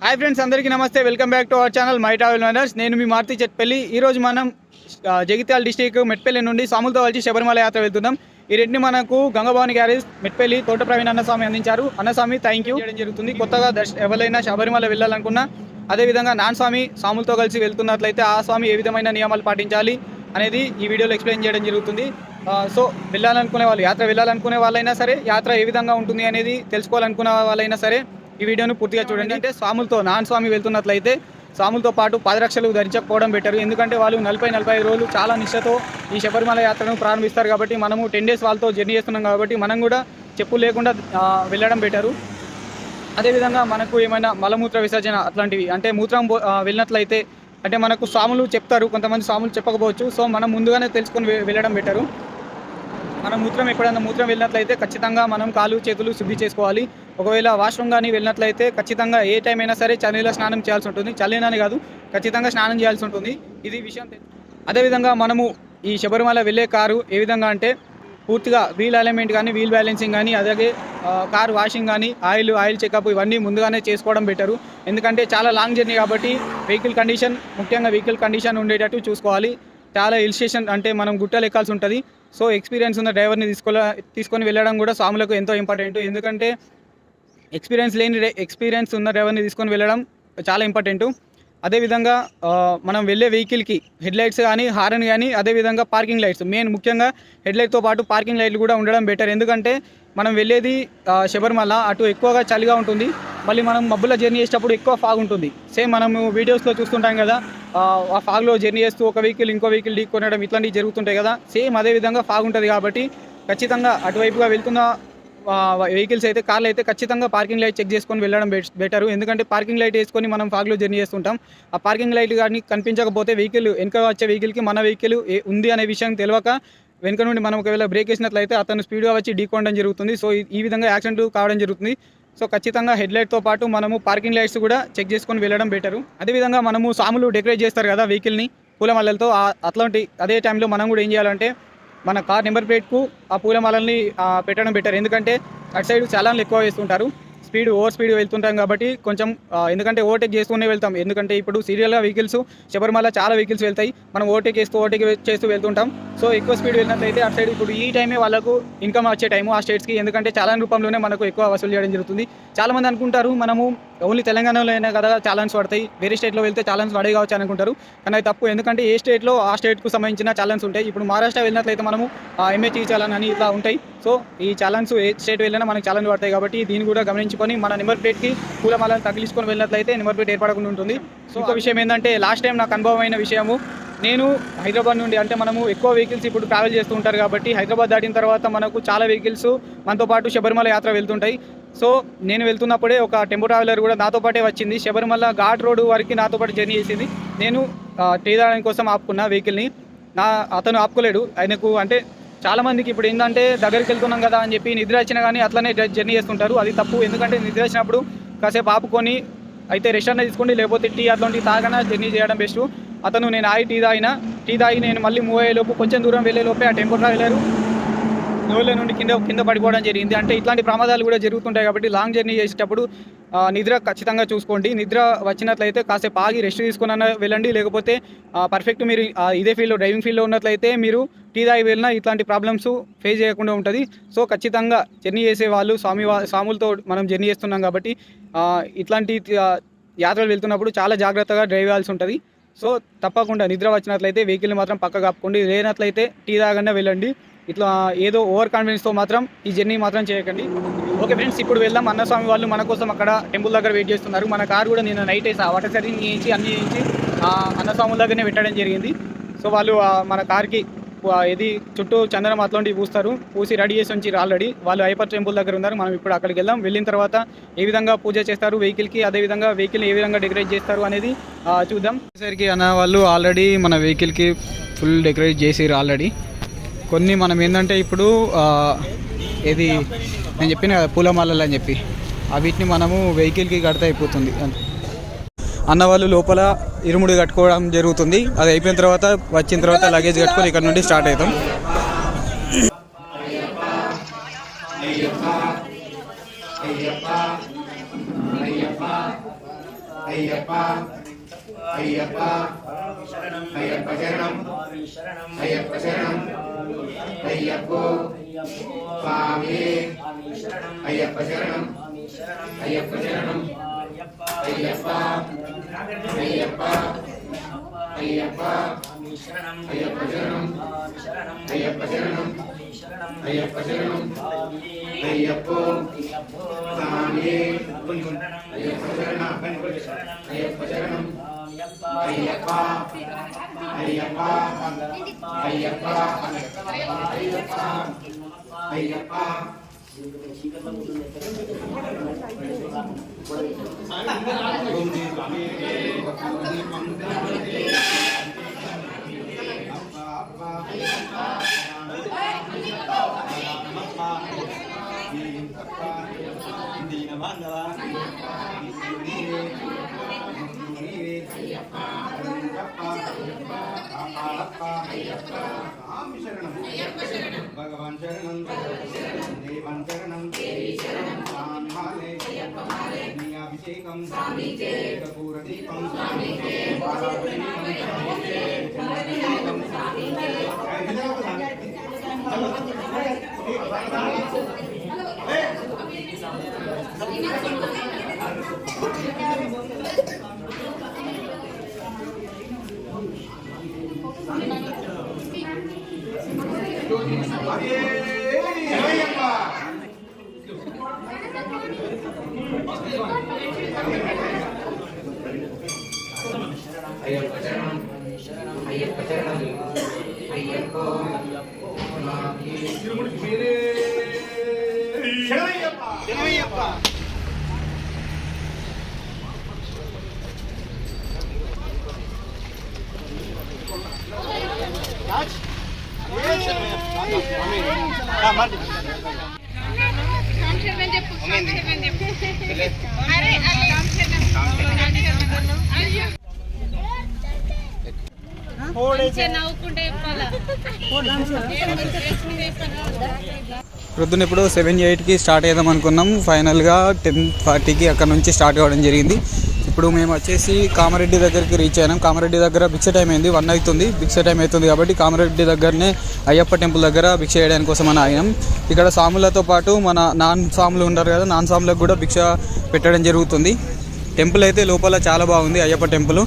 Hi friends, అందరికీ నమస్తే. Welcome back to our channel my travel manners. నేను మీ మారుతి చెట్పల్లి. ఈరోజు మనం జగిత్యాల డిస్టిక్ మెట్పల్లి నుండి సాములతో కలిసి శబరిమల యాత్ర వెళ్తున్నాం. ఈ రెండుని మనకు గంగభవాని గ్యారేజ్ మెట్పల్లి తోట ప్రవీణ్ అన్నస్వామి అందించారు. అన్నస్వామి థ్యాంక్ యూ చేయడం జరుగుతుంది. కొత్తగా ఎవరైనా శబరిమల వెళ్ళాలనుకున్నా, అదేవిధంగా నాన్ స్వామి సాములతో కలిసి వెళ్తున్నట్లయితే ఆ స్వామి ఏ విధమైన నియమాలు పాటించాలి అనేది ఈ వీడియోలో ఎక్స్ప్లెయిన్ చేయడం జరుగుతుంది. సో వెళ్ళాలనుకునే వాళ్ళు, యాత్ర వెళ్ళాలనుకునే వాళ్ళైనా సరే, యాత్ర ఏ విధంగా ఉంటుంది అనేది తెలుసుకోవాలనుకునే వాళ్ళైనా సరే ఈ వీడియోను పూర్తిగా చూడండి. అంటే స్వాములతో నాన్ స్వామి వెళ్తున్నట్లయితే స్వాములతో పాటు పాదరక్షలు ధరించకపోవడం బెటర్. ఎందుకంటే వాళ్ళు 40-45 రోజులు చాలా నిష్ఠతో ఈ శబరిమల యాత్రను ప్రారంభిస్తారు కాబట్టి మనము 10 days వాళ్ళతో జర్నీ చేస్తున్నాం కాబట్టి మనం కూడా చెప్పులు లేకుండా వెళ్ళడం బెటరు. అదేవిధంగా మనకు ఏమైనా మలమూత్ర విసర్జన అట్లాంటివి, అంటే మూత్రం వెళ్ళినట్లయితే అంటే మనకు స్వాములు చెప్తారు, కొంతమంది స్వాములు చెప్పకపోవచ్చు. సో మనం ముందుగానే తెలుసుకొని వెళ్ళడం బెటరు. మనం ఎప్పుడైనా మూత్రం వెళ్ళినట్లయితే ఖచ్చితంగా మనం కాలు చేతులు శుద్ధి చేసుకోవాలి. ఒకవేళ వాష్రూమ్ కానీ వెళ్ళినట్లయితే ఖచ్చితంగా ఏ టైం అయినా సరే చన్నీళ్ళ స్నానం చేయాల్సి ఉంటుంది. చల్లినని కాదు, ఖచ్చితంగా స్నానం చేయాల్సి ఉంటుంది. ఇది విషయం. అదేవిధంగా మనము ఈ శబరిమల వెళ్ళే కారు ఏ విధంగా అంటే పూర్తిగా వీల్ అలైన్మెంట్ కానీ, వీల్ బ్యాలెన్సింగ్ కానీ, అలాగే కారు వాషింగ్ కానీ, ఆయిల్ చెకప్ ఇవన్నీ ముందుగానే చేసుకోవడం బెటరు. ఎందుకంటే చాలా లాంగ్ జర్నీ కాబట్టి ముఖ్యంగా వెహికల్ కండిషన్ ఉండేటట్టు చూసుకోవాలి. చాలా హిల్ స్టేషన్ అంటే మనం గుట్టలు ఎక్కాల్సి ఉంటుంది. సో ఎక్స్పీరియన్స్ ఉన్న డ్రైవర్ని తీసుకొని వెళ్ళడం కూడా స్వాములకు ఎంతో ఇంపార్టెంట్. ఎందుకంటే ఎక్స్పీరియన్స్ ఉన్న డ్రైవర్ని తీసుకొని వెళ్ళడం చాలా ఇంపార్టెంటు. అదేవిధంగా మనం వెళ్ళే వెహికల్కి హెడ్ లైట్స్ కానీ, హారన్ కానీ, అదేవిధంగా పార్కింగ్ లైట్స్, హెడ్ లైట్తో పాటు పార్కింగ్ లైట్లు కూడా ఉండడం బెటర్. ఎందుకంటే మనం వెళ్ళేది శబరిమల, అటు ఎక్కువగా చలిగా ఉంటుంది. మళ్ళీ మనం మబ్బుల జర్నీ చేసేటప్పుడు ఎక్కువ ఫాగ్ ఉంటుంది. సేమ్ మనము వీడియోస్లో చూస్తుంటాం కదా, ఆ ఫాగ్లో జర్నీ చేస్తూ ఒక వెహికల్ ఇంకో వెహికల్ ఢీకొనడం ఇట్లాంటివి జరుగుతుంటాయి కదా. సేమ్ అదేవిధంగా ఫాగ్ ఉంటుంది కాబట్టి ఖచ్చితంగా అటువైపుగా వెళ్తున్న వెహికల్స్ అయితే, కార్లు అయితే ఖచ్చితంగా పార్కింగ్ లైట్ చెక్ చేసుకొని వెళ్ళడం బెటరు. ఎందుకంటే పార్కింగ్ లైట్ వేసుకొని మనం ఫాగ్లో జర్నీ చేస్తుంటాం. ఆ పార్కింగ్ లైట్ కానీ కనిపించకపోతే వెనక వచ్చే వెహికల్కి మన వెహికల్ ఉంది అనే విషయం తెలియక వెనక నుండి మనం ఒకవేళ బ్రేక్ వేసినట్లయితే అతను స్పీడ్గా వచ్చి ఢీకొనడం జరుగుతుంది. సో ఈ విధంగా యాక్సిడెంట్ కావడం జరుగుతుంది. సో ఖచ్చితంగా హెడ్ లైట్తో పాటు మనము పార్కింగ్ లైట్స్ కూడా చెక్ చేసుకొని వెళ్ళడం బెటరు. అదేవిధంగా మనము స్వాములు డెకరేట్ చేస్తారు కదా వెహికల్ని పూలమాలలతో, అదే టైంలో మనం కూడా ఏం చేయాలంటే మన కార్ నెంబర్ ప్లేట్కు ఆ పూలమాలల్ని పెట్టడం బెటర్. ఎందుకంటే అటు సైడ్ చాలాన్లు ఎక్కువ వేస్తుంటారు, ఓవర్ స్పీడ్ వెళ్తుంటాం కాబట్టి కొంచెం ఎందుకంటే ఓవర్టేక్ చేస్తూనే వెళ్తాం. ఎందుకంటే ఇప్పుడు సీరియల్గా వెహికల్స్ శబరిమల చాలా వెహికల్స్ వెళ్తాయి, మనం ఓవర్టేక్ చేస్తూ వెళ్తుంటాం. సో ఎక్కువ స్పీడ్ వెళ్ళినట్లయితే అటు సైడ్ ఇప్పుడు ఈ టైమే వాళ్ళకు ఇన్కమ్ వచ్చే టైము ఆ స్టేట్స్కి. ఎందుకంటే చాలాన్ రూపంలోనే మనకు ఎక్కువ వసూలు చేయడం జరుగుతుంది. చాలామంది అనుకుంటారు మనము ఓన్లీ తెలంగాణలోనే కదా చాలాన్స్ పడతాయి, వేరే స్టేట్లో వెళ్తే చాలాన్స్ పడే కావచ్చు అనుకుంటారు. కానీ అది తప్పు. ఎందుకంటే ఏ స్టేట్లో ఆ స్టేట్కు సంబంధించిన చాలాన్స్ ఉంటాయి. ఇప్పుడు మహారాష్ట్ర వెళ్ళినట్లయితే మనము MHE చాలాన్ అని ఇట్లా ఉంటాయి. సో ఈ చాలాన్స్ ఏ స్టేట్ వెళ్ళినా మనకు చాలాన్ పడతాయి కాబట్టి దీన్ని కూడా గమనించుకొని మన నెంబర్ ప్లేట్కి పూలమాలను తగిలించుకొని వెళ్ళినట్లయితే నెంబర్ ప్లేట్ ఏర్పడకుండా ఉంటుంది. సో ఇంకో విషయం ఏంటంటే, లాస్ట్ టైం నాకు అనుభవమైన విషయము, నేను హైదరాబాద్ నుండి, అంటే మనము ఎక్కువ వెహికల్స్ ఇప్పుడు ట్రావెల్ చేస్తూ ఉంటారు కాబట్టి హైదరాబాద్ దాటిన తర్వాత మనకు చాలా వెహికల్స్ మనతో పాటు శబరిమల యాత్ర వెళ్తుంటాయి. సో నేను వెళ్తున్నప్పుడే ఒక టెంపో ట్రావెలర్ కూడా నాతో పాటే వచ్చింది. శబరిమల ఘాట్ రోడ్ వరకు నాతో పాటు జర్నీ చేసింది. నేను టీ తాగడానికి కోసం ఆపుకున్న వెహికల్ని, అతను ఆపుకోలేడు. ఆయనకు అంటే చాలామందికి ఇప్పుడు ఏంటంటే దగ్గరికి వెళ్తున్నాం కదా అని చెప్పి నిద్ర వచ్చినా కానీ అట్లనే జర్నీ చేస్తుంటారు. అది తప్పు. ఎందుకంటే నిద్ర వచ్చినప్పుడు కాసేపు ఆపుకొని అయితే రెస్ట్ అనేది తీసుకోండి, లేకపోతే టీ అట్లాంటివి తాగనా జర్నీ చేయడం బెస్ట్. నేను ఆగి టీ తాగి నేను మళ్ళీ మూవ్ అయ్యేలోపు, కొంచెం దూరం వెళ్ళేలోపే ఆ టెంపో ట్రావెలర్ రోడ్ల నుండి కింద పడిపోవడం జరిగింది. అంటే ఇట్లాంటి ప్రమాదాలు కూడా జరుగుతుంటాయి కాబట్టి లాంగ్ జర్నీ చేసేటప్పుడు నిద్ర ఖచ్చితంగా చూసుకోండి. నిద్ర వచ్చినట్లయితే కాసేపు ఆగి రెస్ట్ తీసుకున్న వెళ్ళండి. లేకపోతే పర్ఫెక్ట్ మీరు ఇదే డ్రైవింగ్ ఫీల్డ్లో ఉన్నట్లయితే మీరు టీ తాగి వెళ్ళినా ఇట్లాంటి ప్రాబ్లమ్స్ ఫేస్ చేయకుండా ఉంటుంది. సో ఖచ్చితంగా జర్నీ చేసే వాళ్ళు స్వాములతో మనం జర్నీ చేస్తున్నాం కాబట్టి ఇట్లాంటి యాత్రలు వెళ్తున్నప్పుడు చాలా జాగ్రత్తగా డ్రైవ్ చేయాల్సి ఉంటుంది. సో తప్పకుండా నిద్ర వచ్చినట్లయితే వెహికల్ని మాత్రం పక్కకు ఆపుకోండి. లేనట్లయితే టీ తాగకుండా వెళ్ళండి. ఇట్లా ఏదో ఓవర్ కాన్ఫిడెన్స్తో మాత్రం ఈ జర్నీ మాత్రం చేయకండి. ఓకే ఫ్రెండ్స్, ఇప్పుడు వెళ్దాం. అన్నస్వామి వాళ్ళు మన కోసం అక్కడ టెంపుల్ దగ్గర వెయిట్ చేస్తున్నారు. మన కార్ కూడా నేను నైట్ వాటర్ సర్వీసింగ్ చేయించి అన్నీ చేయించి అన్నస్వాముల దగ్గరనే పెట్టడం జరిగింది. సో వాళ్ళు మన కార్కి ఇది చుట్టూ చందనం అట్లాంటివి పూసి రెడీ చేసి ఉంచి ఆల్రెడీ. వాళ్ళు అయ్యప్ప టెంపుల్ దగ్గర ఉన్నారు. మనం ఇప్పుడు అక్కడికి వెళ్దాం. వెళ్ళిన తర్వాత ఏ విధంగా పూజ చేస్తారు వెహికల్కి, అదేవిధంగా వెహికల్ ఏ విధంగా డెకరేట్ చేస్తారు అనేది చూద్దాం. సరికి అన్న వాళ్ళు ఆల్రెడీ మన వెహికల్కి ఫుల్ డెకరేట్ చేసిరు ఆల్రెడీ. కొన్ని మనం ఏంటంటే ఇప్పుడు ఇది నేను చెప్పిన కదా పూలమాలలు అని చెప్పి, వీటిని మనము వెహికల్కి కడితే అయిపోతుంది. అన్నవాళ్ళు లోపల ఇరుముడి కట్టుకోవడం జరుగుతుంది. అది అయిపోయిన తర్వాత వచ్చిన తర్వాత లగేజ్ కట్టుకొని ఇక్కడ నుండి స్టార్ట్ అవుతాం. అయ్యప్ప అయ్యప్ప అయ్యప్ప శరణం అయ్యప్ప శరణం అయ్యప్పో స్వామి అయ్యప్ప శరణం అయ్యప్ప శరణం అయ్యప్ప అయ్యప్ప అయ్యప్ప అయ్యప్ప శరణం అయ్యప్ప శరణం అయ్యప్ప శరణం అయ్యప్పో స్వామి అయ్యప్ప శరణం అయ్యప్ప శరణం అయ్యప్ప అయ్యప్ప అయ్యప్ప అయ్యప్ప భగవాన్ శరణం దేవన్ శరణం స్వామి నీ అభిషేకం కపూర దీపం అయ్యప్ప శరణం అయ్యప్ప శరణం అయ్యప్ప శరణయ్యప్ప ప్రొద్దున ఇప్పుడు 7:08కి స్టార్ట్ అవుదాం అనుకున్నాం. ఫైనల్గా 10:40కి అక్కడ నుంచి స్టార్ట్ కావడం జరిగింది. ఇప్పుడు మేము వచ్చేసి కామారెడ్డి దగ్గరికి రీచ్ అయినాం. కామారెడ్డి దగ్గర భిక్ష టైం అయింది, 1 అవుతుంది. భిక్ష టైం అవుతుంది కాబట్టి కామారెడ్డి దగ్గరనే అయ్యప్ప టెంపుల్ దగ్గర భిక్ష చేయడానికి కోసం అని ఆగినాం. ఇక్కడ సాములతో పాటు మన నాన్ సాములు ఉంటారు కదా, నాన్ సాములకు కూడా భిక్ష పెట్టడం జరుగుతుంది. టెంపుల్ అయితే లోపల చాలా బాగుంది. అయ్యప్ప టెంపుల్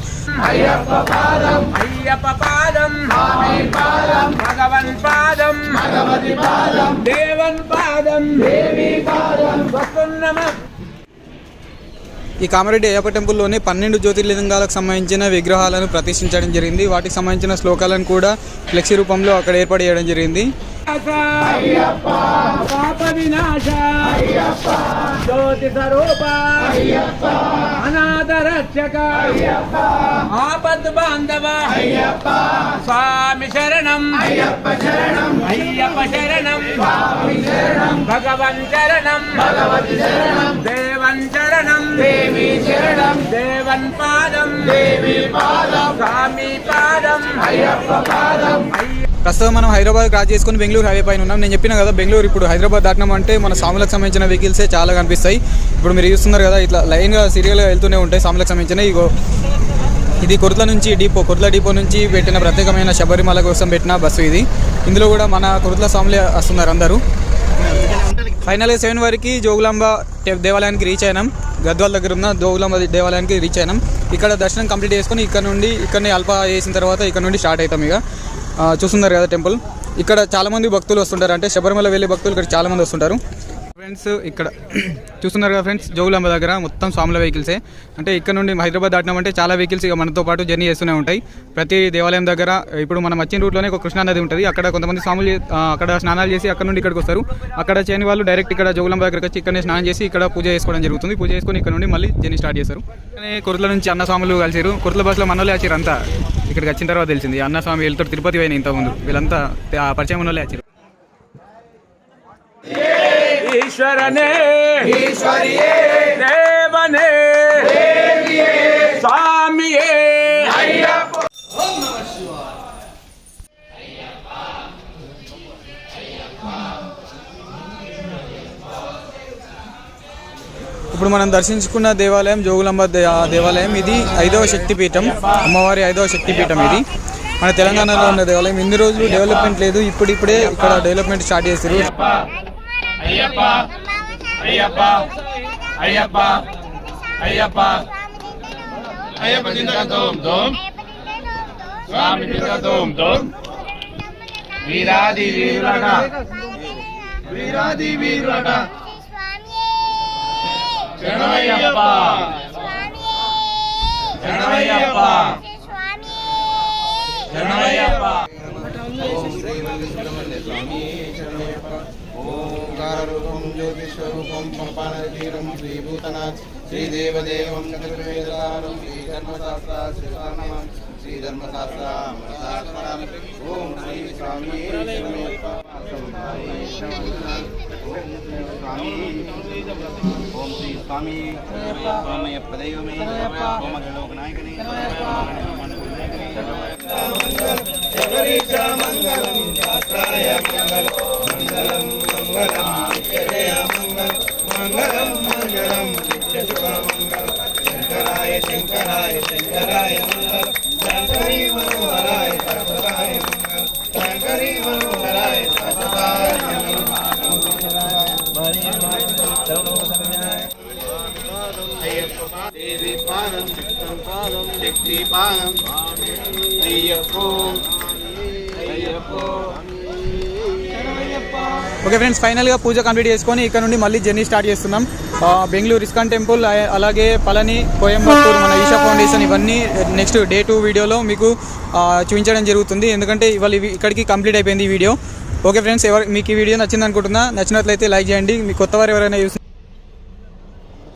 అయ్యప్ప పాదం అయ్యప్ప పాదం భగవన్ పాదం భగవతి పాదం దేవన్ పాదం దేవి పాదం వస్తున్నమ. ఈ కామారెడ్డి అయ్యప్ప టెంపుల్లోని 12 జ్యోతిర్లింగాలకు సంబంధించిన విగ్రహాలను ప్రతిష్ఠించడం జరిగింది. వాటికి సంబంధించిన శ్లోకాలను కూడా ఫ్లెక్సీ రూపంలో అక్కడ ఏర్పాటు చేయడం జరిగింది. అయ్యప్ప పాప వినాశ అయ్యప్ప జ్యోతి స్వరూప అయ్యప్ప అనాథ రక్షక అయ్యప్ప ఆపద్ బాంధవ అయ్యప్ప స్వామి శరణం అయ్యప్ప శరణం అయ్యప్ప శరణం స్వామి శరణం భగవన్ శరణం భగవతి శరణం దేవన్ శరణం దేవి శరణం దేవన్ పాదం దేవి పాదం స్వామి పాదం అయ్యప్ప పాదం. ప్రస్తుతం మనం హైదరాబాద్ క్రాస్ చేసుకుని బెంగళూరు హైవే పైన ఉన్నాం. నేను చెప్పిన కదా బెంగళూరు ఇప్పుడు హైదరాబాద్ దాటినాం అంటే మన సాములకు సంబంధించిన వెహికల్సే చాలా కనిపిస్తాయి. ఇప్పుడు మీరు చూస్తున్నారు కదా, ఇట్లా లైన్గా సీరియల్గా వెళ్తూనే ఉంటాయి సాములకు సంబంధించిన. ఇది కొర్ల నుంచి కొర్ల డిపో నుంచి పెట్టిన ప్రత్యేకమైన శబరిమల కోసం పెట్టిన బస్సు ఇది. ఇందులో కూడా మన కొర్ల సాములే వస్తున్నారు అందరూ. ఫైనల్గా 7 వరకు జోగులాంబ దేవాలయానికి రీచ్ అయినాం. గద్వాల్ దగ్గర ఉన్న జోగులాంబ దేవాలయానికి రీచ్ అయినాం. ఇక్కడ దర్శనం కంప్లీట్ చేసుకుని ఇక్కడనే అల్ప చేసిన తర్వాత ఇక్కడ నుండి స్టార్ట్ అవుతాం. ఇక చూస్తున్నారు కదా టెంపుల్. ఇక్కడ చాలామంది భక్తులు వస్తుంటారు, అంటే శబరిమల వెళ్ళే భక్తులు ఇక్కడ చాలామంది వస్తుంటారు. ఫ్రెండ్స్ ఇక్కడ చూస్తున్నారు కదా ఫ్రెండ్స్, జోగులాంబ దగ్గర మొత్తం స్వాముల వెహికల్సే. అంటే ఇక్కడ నుండి హైదరాబాద్ దాటినామంటే చాలా వెహికల్స్ ఇక మనతో పాటు జర్నీ చేస్తూనే ఉంటాయి. ప్రతి దేవాలయం దగ్గర ఇప్పుడు మనం వచ్చిన రూట్లోనే ఒక కృష్ణా నది ఉంటుంది. అక్కడ కొంతమంది స్వాములు అక్కడ స్నానాలు చేసి అక్కడ నుండి ఇక్కడికి వస్తారు. అక్కడ చేయని వాళ్ళు డైరెక్ట్ ఇక్కడ జోగులాంబ దగ్గరికి వచ్చి ఇక్కడనే స్నానం చేసి ఇక్కడ పూజ చేసుకోవడం జరుగుతుంది. పూజ చేసుకొని ఇక్కడ నుండి మళ్ళీ జర్నీ స్టార్ట్ చేస్తారు. కొర్ల నుంచి అన్న స్వాములు కలిసారు. కొర్ల బస్సులో మనోళ్ళే వచ్చారు అంతా. ఇక్కడికి వచ్చిన తర్వాత తెలిసింది అన్న స్వామి వీళ్ళతో తిరుపతి పోయిన ఇంతకుముందు వీళ్ళంతా పరిచయం ఉన్నోళ్ళే వచ్చారు. ఈశ్వరనే ఈశ్వరియే దేవనే దేవియే స్వామియే అయ్యప్ప. ఓం నమః శివాయ. ఇప్పుడు మనం దర్శించుకున్న దేవాలయం జోగులాంబ దేవాలయం. ఇది 5వ శక్తిపీఠం, అమ్మవారి 5వ శక్తిపీఠం. ఇది మన తెలంగాణలో ఉన్న దేవాలయం. ఇన్ని రోజులు డెవలప్మెంట్ లేదు, ఇప్పుడిప్పుడే ఇక్కడ డెవలప్మెంట్ స్టార్ట్ చేశారు. అయ్యప్ప అయ్యప్ప అయ్యప్ప అయ్యప్ప అయ్యప్ప దిందోం దోం స్వామి దిందోం దోం వీరాది వీరులట వీరాది వీరులట శరణమయ్యప్ప శరణమయ్యప్ప శరణమయ్యప్ప. ఓంకారరూపం జ్యోతిస్వరూపం పంపానతీరం శ్రీభూతనాథ్ శ్రీదేవదేవం జగద్వేదారం శ్రీధర్మశాస్త్ర శ్రీకారణం శ్రీధర్మశాస్త్ర ఓం శ్రీ స్వామి ఓం శ్రీ స్వామి స్వామయ్యప్ప దైవమే ఓమగలోకనాయకనే శంకరాయ శంకరాయ శంకరాయ శంకరీ మనోహరాయ సర్వదాయ శంకరీ మనోహరాయ సర్వదాయ దేవి పాదం శక్తం పాదం శక్తి పాదం అయ్యప్పో అయ్యప్పో. ఓకే ఫ్రెండ్స్, ఫైనల్గా పూజ కంప్లీట్ చేసుకొని ఇక్కడ నుండి మళ్ళీ జర్నీ స్టార్ట్ చేస్తున్నాం. బెంగళూరు ఇస్కాన్ టెంపుల్, అలాగే పళని, కోయంబత్తూర్, మన ఈషా ఫౌండేషన్, ఇవన్నీ నెక్స్ట్ డే 2 వీడియోలో మీకు చూపించడం జరుగుతుంది. ఎందుకంటే ఇవాళ ఇక్కడికి కంప్లీట్ అయిపోయింది ఈ వీడియో. ఓకే ఫ్రెండ్స్, మీకు ఈ వీడియో నచ్చింది అనుకుంటున్నా. నచ్చినట్లయితే లైక్ చేయండి. మీ కొత్త వారు ఎవరైనా చూసి